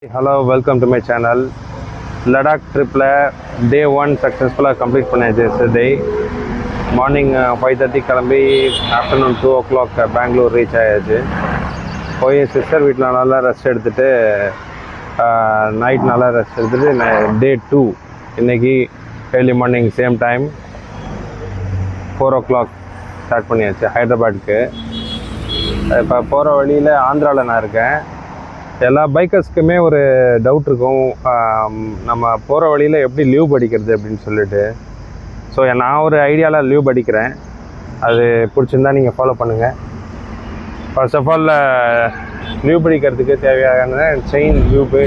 Hello, welcome to my channel. Ladakh trip day 1 successfully complete பண்ணாச்சு yesterday. Morning 5:30 கிளம்பி afternoon 2 o'clock Bangalore reach ஆயாச்சு. போய் sister வீட்டில் நல்லா rest எடுத்துகிட்டு நைட் நல்லா ரெஸ்ட் எடுத்துகிட்டு day 2 இன்றைக்கி early morning same time 4 o'clock start பண்ணியாச்சு ஹைதராபாத்துக்கு. இப்போ போகிற வழியில் ஆந்திராவில் நான் இருக்கேன். எல்லா பைக்கர்ஸ்க்குமே ஒரு டவுட் இருக்கும், நம்ம போகிற வழியில் எப்படி லீவ் படிக்கிறது அப்படின்னு சொல்லிட்டு. ஸோ நான் ஒரு ஐடியாவில் லீவ் படிக்கிறேன், அது பிடிச்சிருந்தா நீங்கள் ஃபாலோ பண்ணுங்கள். ஃபர்ஸ்ட் ஆஃப் ஆல் லீவ் படிக்கிறதுக்கு தேவையான செயின் டியூப்பு,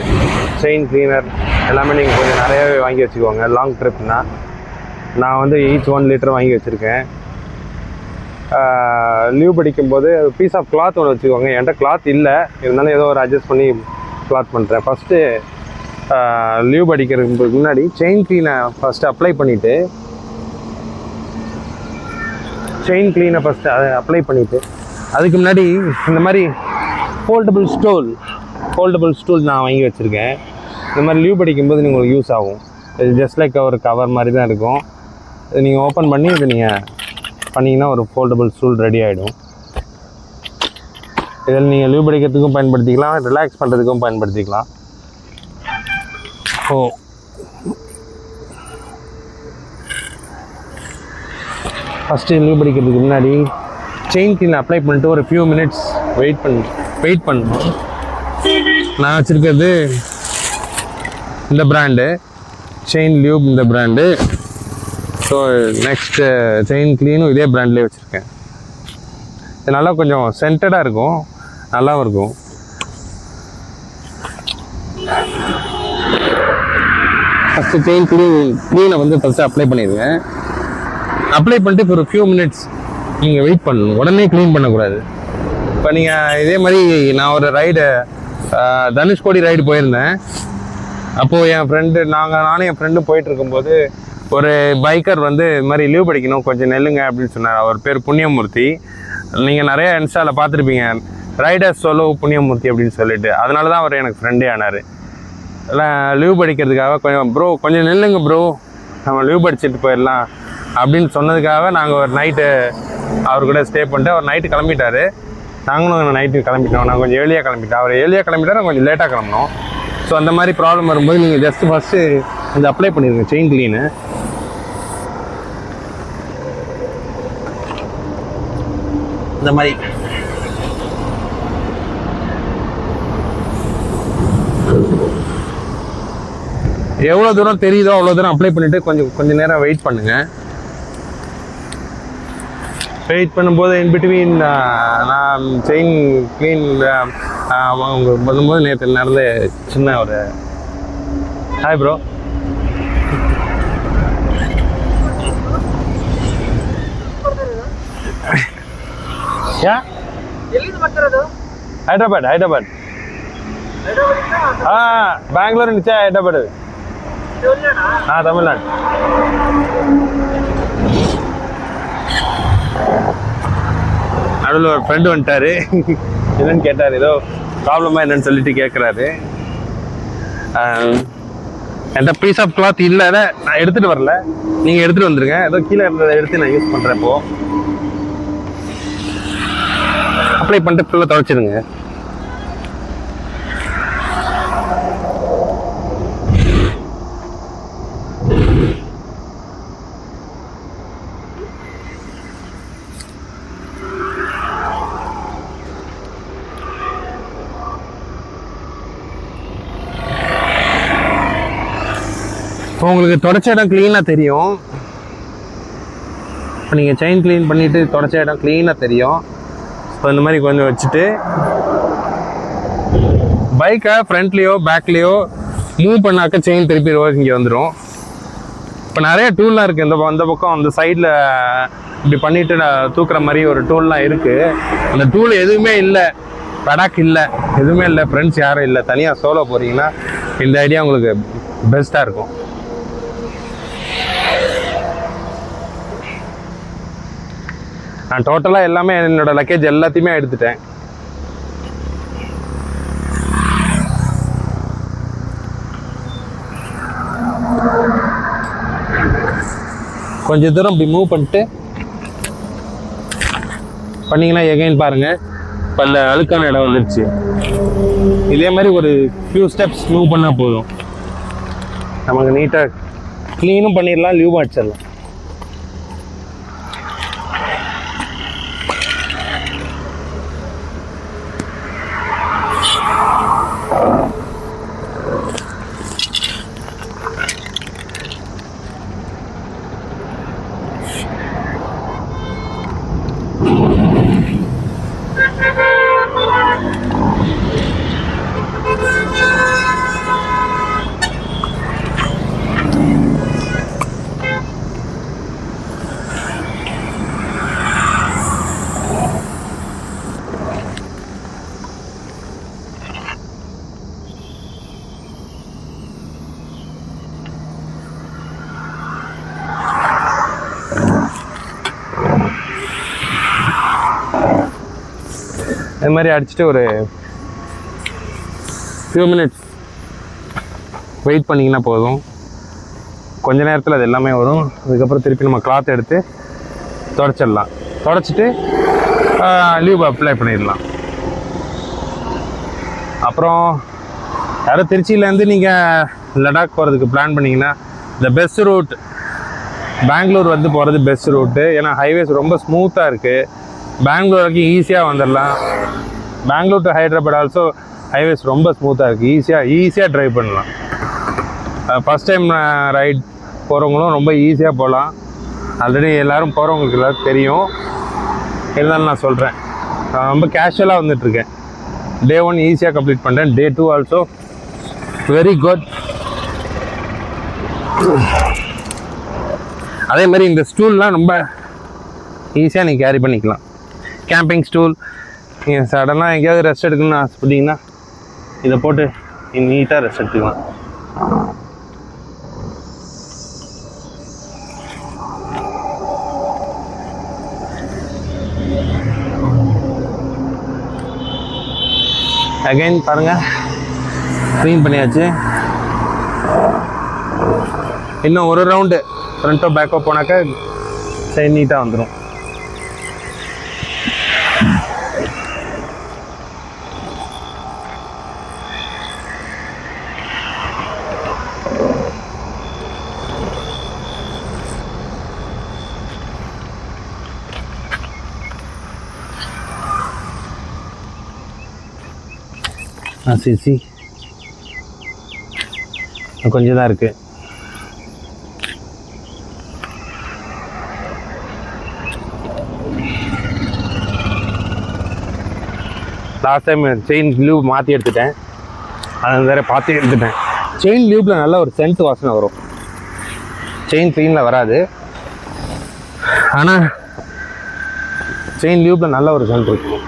செயின் க்ளீனர் எல்லாமே நீங்கள் கொஞ்சம் நிறையாவே வாங்கி வச்சுக்கோங்க. லாங் ட்ரிப்னால் நான் வந்து ஈச் 1 லிட்டர் வாங்கி வச்சுருக்கேன். லீவ் படிக்கும்போது பீஸ் ஆஃப் கிளாத் ஒன்று வச்சுக்கோங்க. என்கிட்ட கிளாத் இல்லை, இருந்தாலும் ஏதோ ஒரு அட்ஜஸ்ட் பண்ணி கிளாத் பண்ணுறேன். ஃபஸ்ட்டு லீவ் படிக்கிறதுக்கு முன்னாடி செயின் க்ளீனை ஃபஸ்ட்டு அப்ளை பண்ணிவிட்டு அப்ளை பண்ணிவிட்டு அதுக்கு முன்னாடி இந்த மாதிரி ஃபோல்டபுள் ஸ்டூல் நான் வாங்கி வச்சுருக்கேன். இந்த மாதிரி லீவ் படிக்கும்போது உங்களுக்கு யூஸ் ஆகும். இது ஜஸ்ட் லைக் ஒரு கவர் மாதிரி தான் இருக்கும். இது நீங்கள் ஓப்பன் பண்ணி இது நீங்கள் பண்ணிங்கன்னா ஒரு ஃபோல்டபுள் ஸ்டூல் ரெடி ஆகிடும். இதில் நீங்கள் லீவ் படிக்கிறதுக்கும் பயன்படுத்திக்கலாம், ரிலாக்ஸ் பண்ணுறதுக்கும் பயன்படுத்திக்கலாம். ஸோ ஃபஸ்ட்டு லீவ் படிக்கிறதுக்கு முன்னாடி செயின் க்ளீன் அப்ளை பண்ணிட்டு ஒரு ஃபியூ மினிட்ஸ் வெயிட் பண்ணணும். நான் வச்சுருக்கிறது இந்த பிராண்டு செயின் லியூப், இந்த பிராண்டு. ஸோ நெக்ஸ்ட்டு செயின் க்ளீனும் இதே ப்ராண்ட்லேயே வச்சுருக்கேன். இது நல்லா கொஞ்சம் சென்டடாக இருக்கும், நல்லாவும் இருக்கும். ஃபஸ்ட்டு செயின் க்ளீனை வந்து ஃபஸ்ட்டு அப்ளை பண்ணிடுங்க. அப்ளை பண்ணிட்டு இப்போ ஒரு ஃபியூ மினிட்ஸ் நீங்கள் வெயிட் பண்ணணும், உடனே க்ளீன் பண்ணக்கூடாது. இப்போ நீங்கள் இதே மாதிரி நான் ஒரு ரைடு தனுஷ்கோடி ரைடு போயிருந்தேன். அப்போது என் ஃப்ரெண்டு நானும் என் ஃப்ரெண்டும் போயிட்டுருக்கும்போது ஒரு பைக்கர் வந்து இது மாதிரி லீவ் படிக்கணும், கொஞ்சம் நெல்லுங்க அப்படின்னு சொன்னார். அவர் பேர் புண்ணியமூர்த்தி. நீங்கள் நிறைய இன்ஸ்டாவில் பார்த்துருப்பீங்க, ரைடர்ஸ் சொல்லோ புண்ணியமூர்த்தி அப்படின்னு சொல்லிட்டு. அதனால தான் அவர் எனக்கு ஃப்ரெண்டே ஆனார். லீவ் படிக்கிறதுக்காக கொஞ்சம் நெல்லுங்க ப்ரோ, நம்ம லீவ் படிச்சுட்டு போயிடலாம் அப்படின்னு சொன்னதுக்காக நாங்கள் ஒரு நைட்டு அவர் கூட ஸ்டே பண்ணிட்டு அவர் நைட்டு கிளம்பிட்டார். நாங்களும் நைட்டு கிளம்பிட்டோம். நான் கொஞ்சம் ஏர்லியாக கிளம்பிட்டேன், அவர் ஏர்லியாக கிளம்பிட்டார், நான் கொஞ்சம் லேட்டாக கிளம்பினோம். ஸோ அந்த மாதிரி ப்ராப்ளம் வரும்போது நீங்கள் ஜஸ்ட்டு ஃபஸ்ட்டு இந்த அப்ளை பண்ணிடுங்க செயின் க்ளீனு. இந்த மாதிரி எவ்வளோ தூரம் தெரியுதோ அவ்வளோ தூரம் அப்ளை பண்ணிவிட்டு கொஞ்சம் நேரம் வெயிட் பண்ணுங்கள். வெயிட் பண்ணும்போது இன்பிட்வீன் நான் செயின் க்ளீன் அவங்க பண்ணும்போது நேற்று நடந்த சின்ன ஒரு ஹாய் ப்ரோ. ಯಾ ಹೈದರಾಬಾದ್ ಬ್ಯಾಂಗ್ಳೂರ್ నుంచి హైదరాబాద్ తమిళనాడు. நடுவில் ஒரு ஃப்ரெண்டு வந்துட்டாரு, என்னன்னு கேட்டார், ஏதோ ப்ராப்ளமா என்னன்னு சொல்லிட்டு கேட்குறாரு. என்கிட்ட பீஸ் ஆஃப் கிளாத் இல்லை, நான் எடுத்துகிட்டு வரல, நீங்கள் எடுத்துகிட்டு வந்துருங்க. ஏதோ கீழே இருந்ததை எடுத்து நான் யூஸ் பண்ணுறேன். இப்போ அப்ளை பண்ணிட்டு ஃபுல்லாக துவைச்சிடுங்க. உங்களுக்கு தொடச்ச இடம் க்ளீனாக தெரியும். இப்போ நீங்கள் செயின் க்ளீன் பண்ணிவிட்டு தொடச்ச இடம் க்ளீனாக தெரியும். ஸோ இந்த மாதிரி கொஞ்சம் வச்சுட்டு பைக்கை ஃப்ரண்ட்லேயோ பேக்லேயோ மூவ் பண்ணாக்க செயின் திருப்பி ரோஸ் இங்கே வந்துடும். இப்போ நிறைய டூல்லாம் இருக்குது, இந்த பக்கம் அந்த சைடில் இப்படி பண்ணிவிட்டு நான் தூக்குற மாதிரி ஒரு டூல்லாம் இருக்குது. அந்த டூல் எதுவுமே இல்லை, பெடாக் இல்லை, எதுவுமே இல்லை, ஃப்ரெண்ட்ஸ் யாரும் இல்லை, தனியாக சோலோ போகிறீங்கன்னா இந்த ஐடியா உங்களுக்கு பெஸ்ட்டாக இருக்கும். நான் டோட்டலாக எல்லாமே என்னோடய லக்கேஜ் எல்லாத்தையுமே எடுத்துட்டேன். கொஞ்சம் தூரம் இப்படி மூவ் பண்ணிட்டு பண்ணிங்கன்னா எகைன் பாருங்கள் பல்ல அழுக்கான இடம் வந்துருச்சு. இதே மாதிரி ஒரு ஃபியூ ஸ்டெப்ஸ் மூவ் பண்ணால் போதும், நமக்கு நீட்டாக க்ளீனும் பண்ணிடலாம், லீவும் அடிச்சிடலாம். இது மாதிரி அடிச்சுட்டு ஒரு ஃபியூ மினிட்ஸ் வெயிட் பண்ணிங்கன்னா போதும். கொஞ்ச நேரத்தில் அது எல்லாமே வரும். அதுக்கப்புறம் திருப்பி நம்ம கிளாத் எடுத்து தொடச்சிடலாம். தொடச்சிட்டு லீவ் அப்ளை பண்ணிடலாம். அப்புறம் யாரும் திருச்சியிலேருந்து நீங்கள் லடாக் போகிறதுக்கு பிளான் பண்ணிங்கன்னா இந்த பெஸ்ட் ரூட் பெங்களூர் வந்து போகிறது பெஸ்ட் ரூட்டு. ஏன்னா ஹைவேஸ் ரொம்ப ஸ்மூத்தாக இருக்குது. பெங்களூர் வரைக்கும் ஈஸியாக வந்துடலாம். Bangalore to Hyderabad also highways ரொம்ப ஸ்மூத்தாக இருக்குது. ஈஸியாக ட்ரைவ் பண்ணலாம். ஃபஸ்ட் டைம் ரைட் போகிறவங்களும் ரொம்ப ஈஸியாக போகலாம். ஆல்ரெடி எல்லோரும் போகிறவங்களுக்கு எல்லாரும் தெரியும், இருந்தாலும் நான் சொல்கிறேன். நான் ரொம்ப கேஷுவலாக வந்துட்டுருக்கேன். டே 1 ஈஸியாக கம்ப்ளீட் பண்ணுறேன். டே 2 ஆல்சோ வெரி குட். அதே மாதிரி இந்த ஸ்டூல்லாம் ரொம்ப ஈஸியாக நீங்கள் கேரி பண்ணிக்கலாம். கேம்பிங் ஸ்டூல், நீங்கள் சடனாக எங்கேயாவது ரெஸ்ட் எடுக்கணும்னு ஆசைப்பட்டீங்கன்னா இதை போட்டு நீட்டாக ரெஸ்ட் எடுத்துக்கலாம். அகைன் பாருங்கள், க்ளீன் பண்ணியாச்சு. இன்னும் ஒரு ரவுண்டு ஃப்ரண்ட்டோ பேக்கோ போனாக்கா சரி நீட்டாக வந்துடும். சரி கொஞ்சம் தான் இருக்குது. லாஸ்ட் டைம் செயின் லூப் மாற்றி எடுத்துட்டேன். அது வேறு பார்த்து எடுத்துட்டேன். செயின் லூப்பில் நல்ல ஒரு சென்ட் வாசனை வரும். செயின் க்ளீனில் வராது, ஆனால் செயின் லூப்பில் நல்ல ஒரு சென்ட் இருக்கும்.